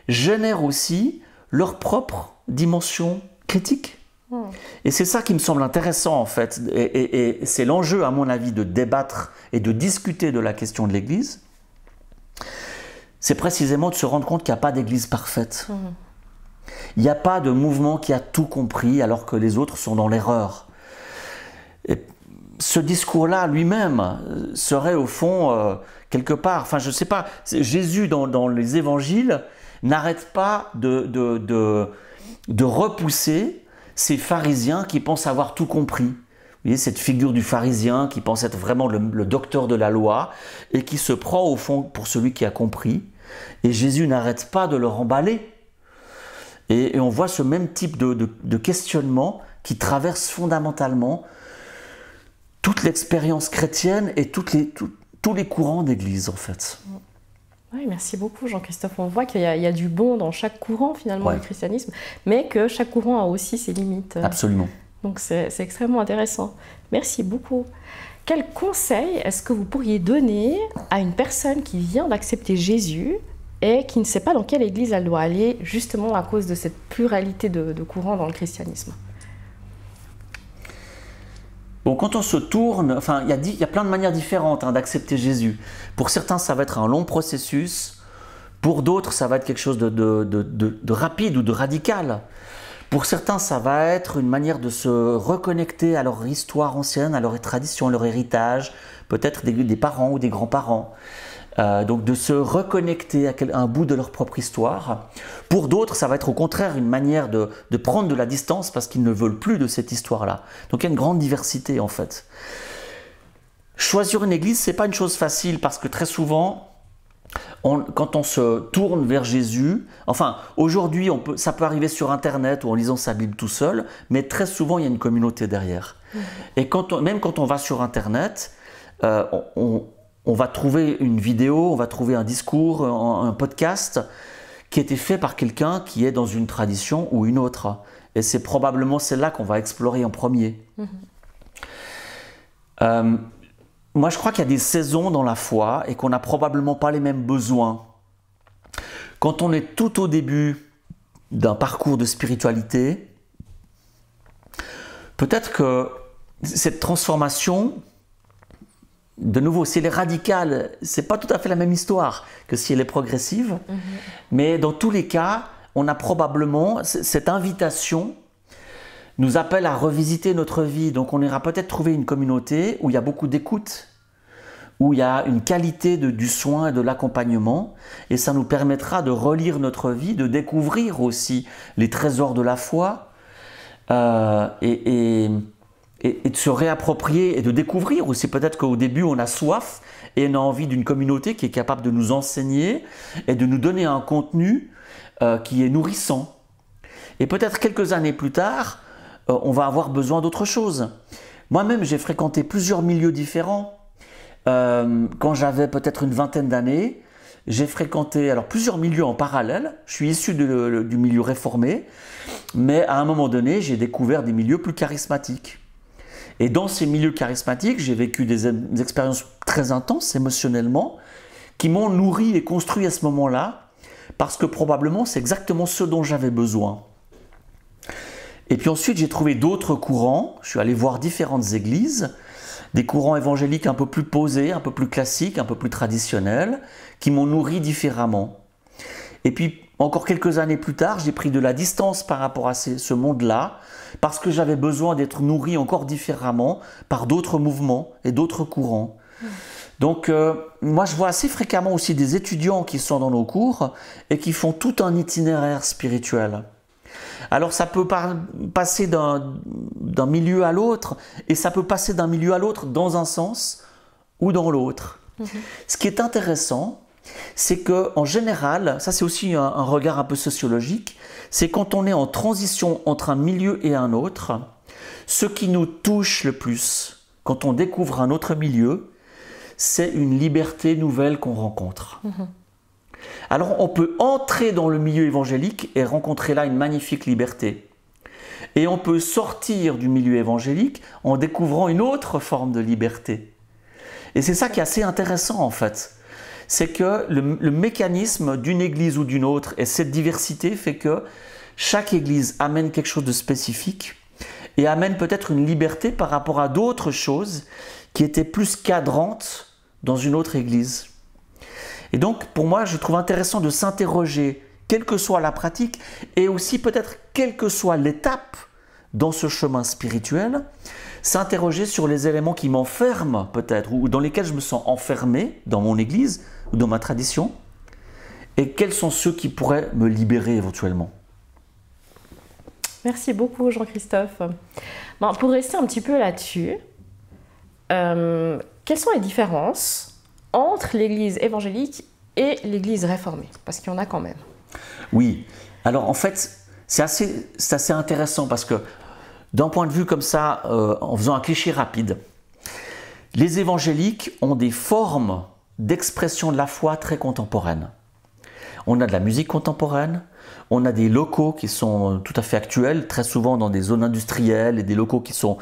génèrent aussi leur propre dimension critique. Et c'est ça qui me semble intéressant, en fait. Et c'est l'enjeu, à mon avis, de débattre et de discuter de la question de l'Église. C'est précisément de se rendre compte qu'il n'y a pas d'église parfaite. Il n'y a pas de mouvement qui a tout compris alors que les autres sont dans l'erreur. Et ce discours-là lui-même serait au fond quelque part, enfin je ne sais pas, Jésus dans les évangiles n'arrête pas de repousser ces pharisiens qui pensent avoir tout compris. Vous voyez, cette figure du pharisien qui pense être vraiment le docteur de la loi et qui se prend au fond pour celui qui a compris. Et Jésus n'arrête pas de le remballer. Et on voit ce même type de questionnement qui traverse fondamentalement toute l'expérience chrétienne et tous les courants d'Église, en fait. Oui, merci beaucoup Jean-Christophe. On voit qu'il y a du bon dans chaque courant finalement du christianisme, mais que chaque courant a aussi ses limites. Absolument. Donc c'est extrêmement intéressant. Merci beaucoup. Quel conseil est-ce que vous pourriez donner à une personne qui vient d'accepter Jésus et qui ne sait pas dans quelle église elle doit aller, justement à cause de cette pluralité de courants dans le christianisme? Bon, quand on se tourne, enfin, il y a plein de manières différentes d'accepter Jésus. Pour certains, ça va être un long processus. Pour d'autres, ça va être quelque chose de rapide ou de radical. Pour certains, ça va être une manière de se reconnecter à leur histoire ancienne, à leur tradition, à leur héritage, peut-être des parents ou des grands-parents. donc de se reconnecter à un bout de leur propre histoire. Pour d'autres, ça va être au contraire une manière de prendre de la distance parce qu'ils ne veulent plus de cette histoire-là. Donc il y a une grande diversité en fait. Choisir une église, c'est pas une chose facile parce que très souvent, quand on se tourne vers Jésus, enfin aujourd'hui ça peut arriver sur internet ou en lisant sa Bible tout seul, mais très souvent il y a une communauté derrière. Et même quand on va sur internet, on va trouver une vidéo, on va trouver un discours, un podcast qui a été fait par quelqu'un qui est dans une tradition ou une autre. Et c'est probablement celle-là qu'on va explorer en premier. Moi, je crois qu'il y a des saisons dans la foi et qu'on n'a probablement pas les mêmes besoins. Quand on est tout au début d'un parcours de spiritualité, peut-être que cette transformation, de nouveau, si elle est radicale, c'est pas tout à fait la même histoire que si elle est progressive. Mais dans tous les cas, on a probablement cette invitation nous appelle à revisiter notre vie. Donc on ira peut-être trouver une communauté où il y a beaucoup d'écoute, où il y a une qualité du soin et de l'accompagnement, et ça nous permettra de relire notre vie, de découvrir aussi les trésors de la foi, et de se réapproprier et de découvrir aussi peut-être qu'au début on a soif et on a envie d'une communauté qui est capable de nous enseigner et de nous donner un contenu qui est nourrissant. Et peut-être quelques années plus tard, on va avoir besoin d'autre chose. Moi-même, j'ai fréquenté plusieurs milieux différents. Quand j'avais peut-être une vingtaine d'années, j'ai fréquenté plusieurs milieux en parallèle. Je suis issu du milieu réformé, mais à un moment donné, j'ai découvert des milieux plus charismatiques. Et dans ces milieux charismatiques, j'ai vécu des expériences très intenses émotionnellement, qui m'ont nourri et construit à ce moment-là, parce que probablement c'est exactement ce dont j'avais besoin. Et puis ensuite, j'ai trouvé d'autres courants. Je suis allé voir différentes églises, des courants évangéliques un peu plus posés, un peu plus classiques, un peu plus traditionnels, qui m'ont nourri différemment. Et puis, encore quelques années plus tard, j'ai pris de la distance par rapport à ce monde-là, parce que j'avais besoin d'être nourri encore différemment par d'autres mouvements et d'autres courants. Donc, moi, je vois assez fréquemment aussi des étudiants qui sont dans nos cours et qui font tout un itinéraire spirituel. Alors, ça peut passer d'un milieu à l'autre, et ça peut passer d'un milieu à l'autre dans un sens ou dans l'autre. Ce qui est intéressant, c'est qu'en général, ça c'est aussi un regard un peu sociologique, c'est quand on est en transition entre un milieu et un autre, ce qui nous touche le plus quand on découvre un autre milieu, c'est une liberté nouvelle qu'on rencontre. Alors on peut entrer dans le milieu évangélique et rencontrer là une magnifique liberté. Et on peut sortir du milieu évangélique en découvrant une autre forme de liberté. Et c'est ça qui est assez intéressant en fait. C'est que le mécanisme d'une église ou d'une autre et cette diversité fait que chaque église amène quelque chose de spécifique et amène peut-être une liberté par rapport à d'autres choses qui étaient plus cadrantes dans une autre église. Et donc, pour moi, je trouve intéressant de s'interroger, quelle que soit la pratique, et aussi peut-être quelle que soit l'étape dans ce chemin spirituel, s'interroger sur les éléments qui m'enferment peut-être, ou dans lesquels je me sens enfermé dans mon église, ou dans ma tradition, et quels sont ceux qui pourraient me libérer éventuellement. Merci beaucoup Jean-Christophe. Bon, pour rester un petit peu là-dessus, quelles sont les différences entre l'église évangélique et l'église réformée? Parce qu'il y en a quand même. Oui, alors en fait, c'est assez intéressant parce que d'un point de vue comme ça, en faisant un cliché rapide, les évangéliques ont des formes d'expression de la foi très contemporaines. On a de la musique contemporaine, on a des locaux qui sont tout à fait actuels, très souvent dans des zones industrielles, et des locaux qui sont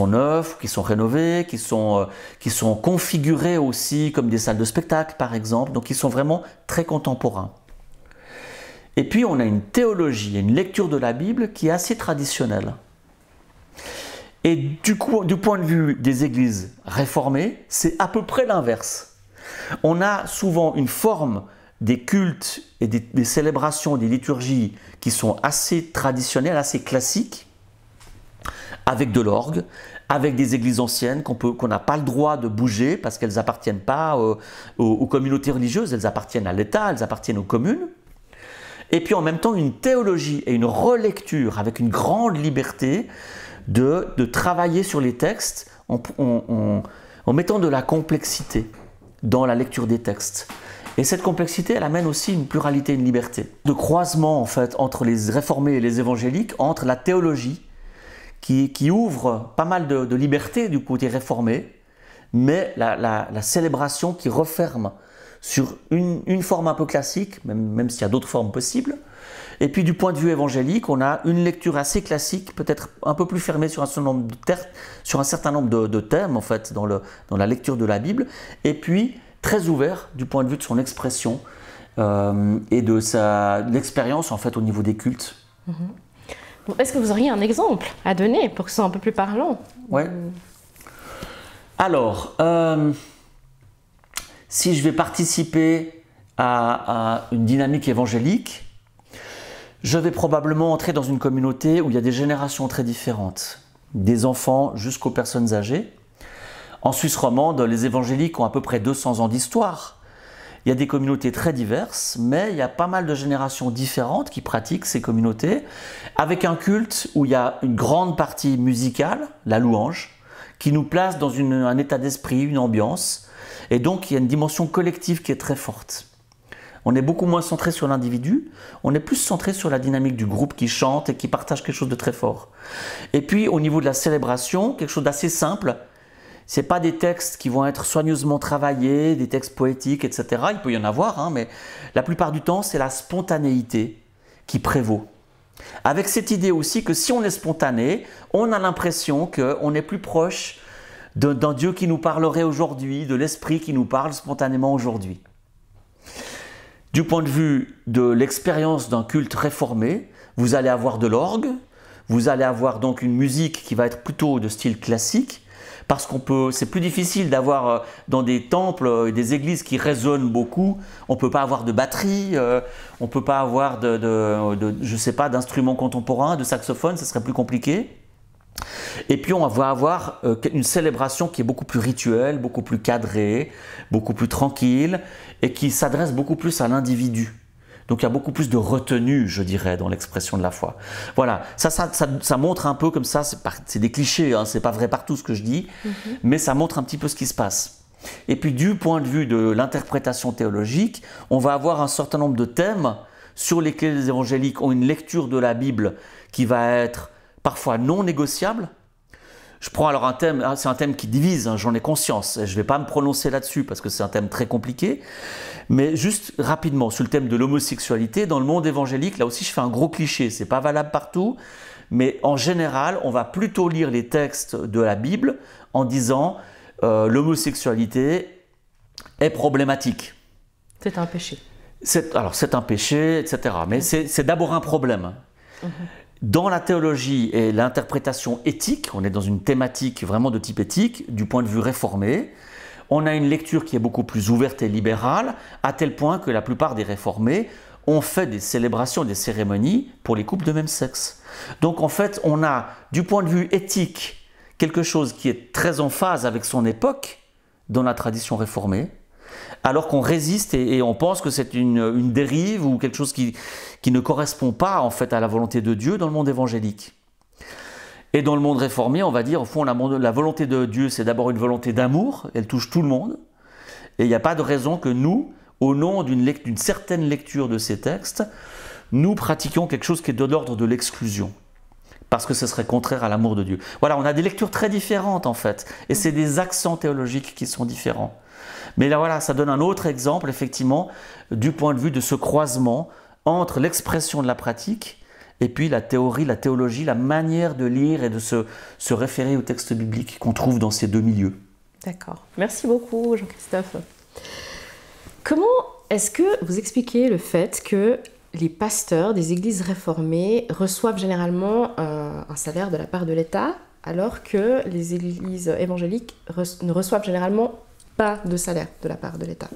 neufs, qui sont rénovés, qui sont configurés aussi comme des salles de spectacle par exemple, donc ils sont vraiment très contemporains. Et puis on a une théologie, une lecture de la Bible qui est assez traditionnelle. Et du point de vue des églises réformées, c'est à peu près l'inverse. On a souvent une forme des cultes et des célébrations, des liturgies qui sont assez traditionnelles, assez classiques, avec de l'orgue, avec des églises anciennes qu'on n'a pas le droit de bouger parce qu'elles n'appartiennent pas aux communautés religieuses, elles appartiennent à l'État, elles appartiennent aux communes. Et puis en même temps une théologie et une relecture avec une grande liberté de travailler sur les textes en mettant de la complexité dans la lecture des textes. Et cette complexité, elle amène aussi une pluralité, une liberté. De croisement en fait entre les réformés et les évangéliques, entre la théologie qui ouvre pas mal de liberté du côté réformé, mais la célébration qui referme sur une forme un peu classique, même s'il y a d'autres formes possibles. Et puis du point de vue évangélique, on a une lecture assez classique, peut-être un peu plus fermée sur un certain nombre de thèmes en fait, dans la lecture de la Bible, et puis très ouvert du point de vue de son expression et de l'expérience en fait au niveau des cultes. Bon, est-ce que vous auriez un exemple à donner pour que ce soit un peu plus parlant? Ouais. Alors, si je vais participer à une dynamique évangélique, je vais probablement entrer dans une communauté où il y a des générations très différentes, des enfants jusqu'aux personnes âgées. En Suisse romande, les évangéliques ont à peu près 200 ans d'histoire. Il y a des communautés très diverses, mais il y a pas mal de générations différentes qui pratiquent ces communautés, avec un culte où il y a une grande partie musicale, la louange, qui nous place dans un état d'esprit, une ambiance, et donc il y a une dimension collective qui est très forte. On est beaucoup moins centré sur l'individu, on est plus centré sur la dynamique du groupe qui chante et qui partage quelque chose de très fort. Et puis au niveau de la célébration, quelque chose d'assez simple. Ce n'est pas des textes qui vont être soigneusement travaillés, des textes poétiques, etc. Il peut y en avoir, hein, mais la plupart du temps, c'est la spontanéité qui prévaut. Avec cette idée aussi que si on est spontané, on a l'impression qu'on est plus proche d'un Dieu qui nous parlerait aujourd'hui, de l'Esprit qui nous parle spontanément aujourd'hui. Du point de vue de l'expérience d'un culte réformé, vous allez avoir de l'orgue, vous allez avoir donc une musique qui va être plutôt de style classique, parce c'est plus difficile d'avoir dans des temples et des églises qui résonnent beaucoup, on ne peut pas avoir de batterie, on ne peut pas avoir je sais pas, d'instruments contemporains, de saxophone, ce serait plus compliqué. Et puis on va avoir une célébration qui est beaucoup plus rituelle, beaucoup plus cadrée, beaucoup plus tranquille et qui s'adresse beaucoup plus à l'individu. Donc il y a beaucoup plus de retenue, je dirais, dans l'expression de la foi. Voilà, ça montre un peu comme ça, c'est des clichés, hein, c'est pas vrai partout ce que je dis, mais ça montre un petit peu ce qui se passe. Et puis du point de vue de l'interprétation théologique, on va avoir un certain nombre de thèmes sur lesquels les évangéliques ont une lecture de la Bible qui va être parfois non négociable. Je prends alors un thème, c'est un thème qui divise, hein, j'en ai conscience, je ne vais pas me prononcer là-dessus parce que c'est un thème très compliqué, mais juste rapidement, sur le thème de l'homosexualité, dans le monde évangélique, là aussi je fais un gros cliché, c'est pas valable partout, mais en général, on va plutôt lire les textes de la Bible en disant l'homosexualité est problématique. C'est un péché. Alors c'est un péché, etc., mais c'est d'abord un problème. Dans la théologie et l'interprétation éthique, on est dans une thématique vraiment de type éthique, du point de vue réformé, on a une lecture qui est beaucoup plus ouverte et libérale, à tel point que la plupart des réformés ont fait des célébrations, des cérémonies pour les couples de même sexe. Donc en fait, on a, du point de vue éthique, quelque chose qui est très en phase avec son époque dans la tradition réformée, alors qu'on résiste et on pense que c'est une dérive ou quelque chose qui ne correspond pas en fait à la volonté de Dieu dans le monde évangélique. Et dans le monde réformé, on va dire, au fond, la volonté de Dieu, c'est d'abord une volonté d'amour, elle touche tout le monde, et il n'y a pas de raison que nous, au nom d'une certaine lecture de ces textes, nous pratiquions quelque chose qui est de l'ordre de l'exclusion, parce que ce serait contraire à l'amour de Dieu. Voilà, on a des lectures très différentes en fait, et c'est des accents théologiques qui sont différents. Mais là, voilà, ça donne un autre exemple, effectivement, du point de vue de ce croisement entre l'expression de la pratique et puis la théorie, la théologie, la manière de lire et de se référer au texte biblique qu'on trouve dans ces deux milieux. D'accord. Merci beaucoup, Jean-Christophe. Comment est-ce que vous expliquez le fait que les pasteurs des églises réformées reçoivent généralement un salaire de la part de l'État, alors que les églises évangéliques ne reçoivent généralement pas de salaire de la part de l'État?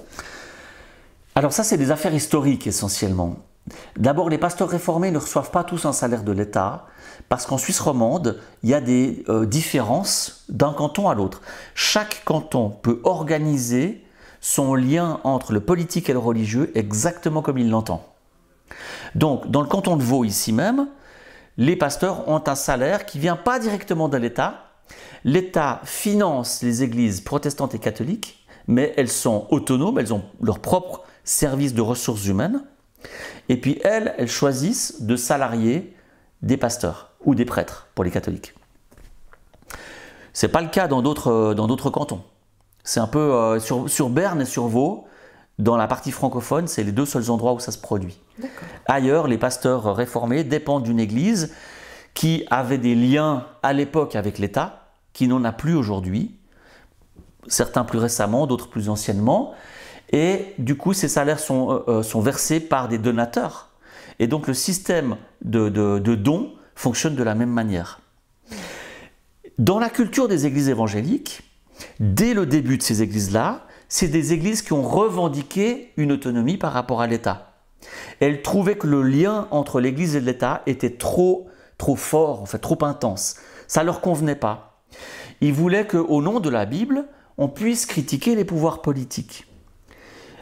Alors ça, c'est des affaires historiques essentiellement. D'abord, les pasteurs réformés ne reçoivent pas tous un salaire de l'État, parce qu'en Suisse romande, il y a des différences d'un canton à l'autre. Chaque canton peut organiser son lien entre le politique et le religieux exactement comme il l'entend. Donc, dans le canton de Vaud, ici même, les pasteurs ont un salaire qui ne vient pas directement de l'État. L'État finance les églises protestantes et catholiques, mais elles sont autonomes, elles ont leur propre service de ressources humaines. Et puis elles choisissent de salarier des pasteurs ou des prêtres pour les catholiques. Ce n'est pas le cas dans d'autres cantons. C'est un peu sur Berne et sur Vaud, dans la partie francophone, c'est les deux seuls endroits où ça se produit. Ailleurs, les pasteurs réformés dépendent d'une église qui avait des liens à l'époque avec l'État, qui n'en a plus aujourd'hui, certains plus récemment, d'autres plus anciennement, et du coup ces salaires sont versés par des donateurs. Et donc le système de dons fonctionne de la même manière. Dans la culture des églises évangéliques, dès le début de ces églises-là, c'est des églises qui ont revendiqué une autonomie par rapport à l'État. Elles trouvaient que le lien entre l'église et l'État était trop fort, en fait, trop intense. Ça ne leur convenait pas. Ils voulaient qu'au nom de la Bible, on puisse critiquer les pouvoirs politiques.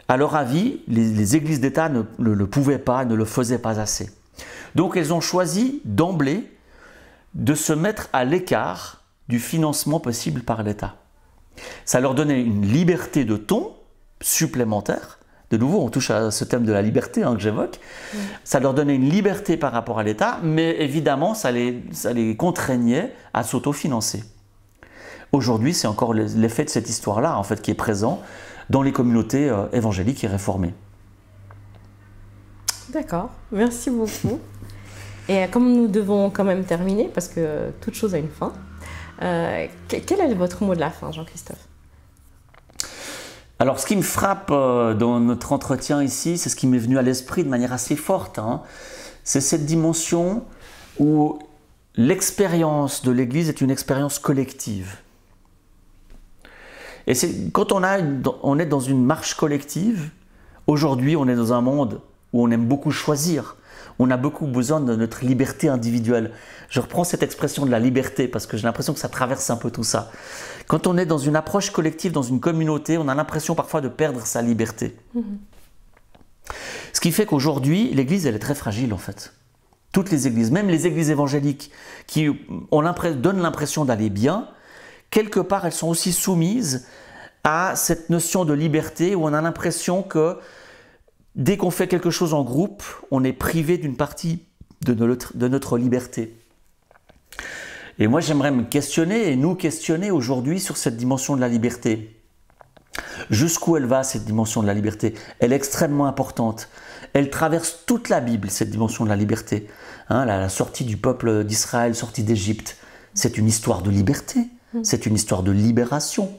À leur avis, les églises d'État ne le pouvaient pas, ne le faisaient pas assez. Donc elles ont choisi d'emblée de se mettre à l'écart du financement possible par l'État. Ça leur donnait une liberté de ton supplémentaire. De nouveau, on touche à ce thème de la liberté que j'évoque. Ça leur donnait une liberté par rapport à l'État, mais évidemment, ça les contraignait à s'autofinancer. Aujourd'hui, c'est encore l'effet de cette histoire-là, en fait, qui est présent dans les communautés évangéliques et réformées. D'accord, merci beaucoup. Et comme nous devons quand même terminer, parce que toute chose a une fin, quel est votre mot de la fin, Jean-Christophe? Alors, ce qui me frappe dans notre entretien ici, c'est ce qui m'est venu à l'esprit de manière assez forte, hein, c'est cette dimension où l'expérience de l'Église est une expérience collective. Et quand on est dans une marche collective, aujourd'hui on est dans un monde où on aime beaucoup choisir, on a beaucoup besoin de notre liberté individuelle. Je reprends cette expression de la liberté parce que j'ai l'impression que ça traverse un peu tout ça. Quand on est dans une approche collective, dans une communauté, on a l'impression parfois de perdre sa liberté. Ce qui fait qu'aujourd'hui, l'Église, elle est très fragile en fait. Toutes les églises, même les églises évangéliques qui donnent l'impression d'aller bien, quelque part, elles sont aussi soumises à cette notion de liberté où on a l'impression que dès qu'on fait quelque chose en groupe, on est privé d'une partie de notre liberté. Et moi, j'aimerais me questionner et nous questionner aujourd'hui sur cette dimension de la liberté. Jusqu'où elle va, cette dimension de la liberté? Elle est extrêmement importante. Elle traverse toute la Bible, cette dimension de la liberté. Hein, la sortie du peuple d'Israël, sortie d'Égypte, c'est une histoire de liberté. C'est une histoire de libération.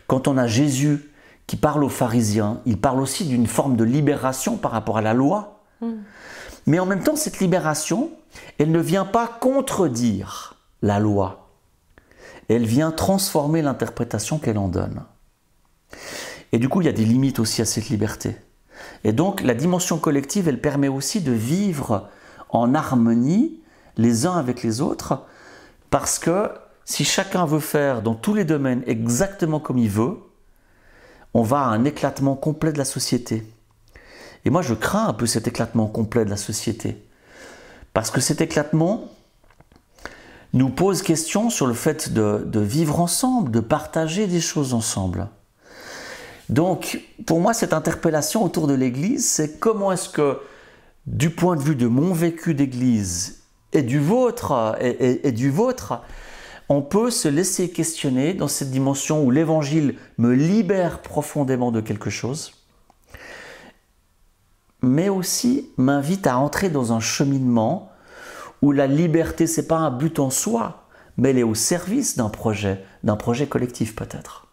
Quand on a Jésus qui parle aux pharisiens, il parle aussi d'une forme de libération par rapport à la loi. Mais en même temps, cette libération, elle ne vient pas contredire la loi. Elle vient transformer l'interprétation qu'elle en donne. Et du coup, il y a des limites aussi à cette liberté. Et donc, la dimension collective, elle permet aussi de vivre en harmonie les uns avec les autres, parce que si chacun veut faire dans tous les domaines exactement comme il veut, on va à un éclatement complet de la société. Et moi, je crains un peu cet éclatement complet de la société. Parce que cet éclatement nous pose question sur le fait de vivre ensemble, de partager des choses ensemble. Donc, pour moi, cette interpellation autour de l'Église, c'est comment est-ce que, du point de vue de mon vécu d'Église et du vôtre, on peut se laisser questionner dans cette dimension où l'Évangile me libère profondément de quelque chose, mais aussi m'invite à entrer dans un cheminement où la liberté, ce n'est pas un but en soi, mais elle est au service d'un projet collectif peut-être.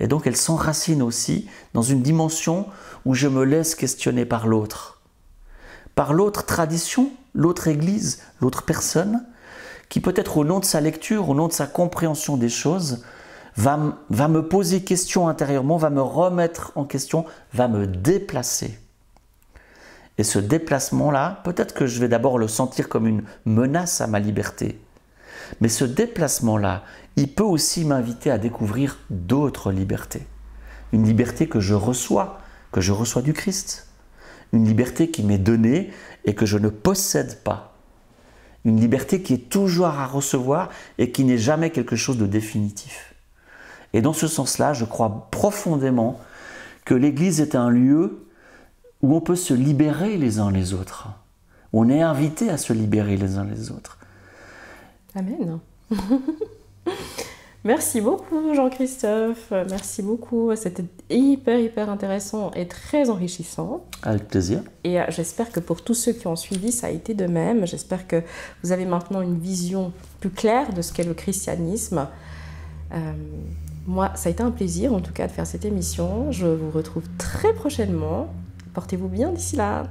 Et donc elle s'enracine aussi dans une dimension où je me laisse questionner par l'autre tradition, l'autre église, l'autre personne, qui peut-être au nom de sa lecture, au nom de sa compréhension des choses, va me poser question intérieurement, va me remettre en question, va me déplacer. Et ce déplacement-là, peut-être que je vais d'abord le sentir comme une menace à ma liberté. Mais ce déplacement-là, il peut aussi m'inviter à découvrir d'autres libertés. Une liberté que je reçois du Christ. Une liberté qui m'est donnée et que je ne possède pas. Une liberté qui est toujours à recevoir et qui n'est jamais quelque chose de définitif. Et dans ce sens-là, je crois profondément que l'Église est un lieu où on peut se libérer les uns les autres. On est invité à se libérer les uns les autres. Amen. Merci beaucoup Jean-Christophe, merci beaucoup, c'était hyper intéressant et très enrichissant. Avec plaisir. Et j'espère que pour tous ceux qui ont suivi, ça a été de même. J'espère que vous avez maintenant une vision plus claire de ce qu'est le christianisme. Moi, ça a été un plaisir en tout cas de faire cette émission. Je vous retrouve très prochainement. Portez-vous bien d'ici là.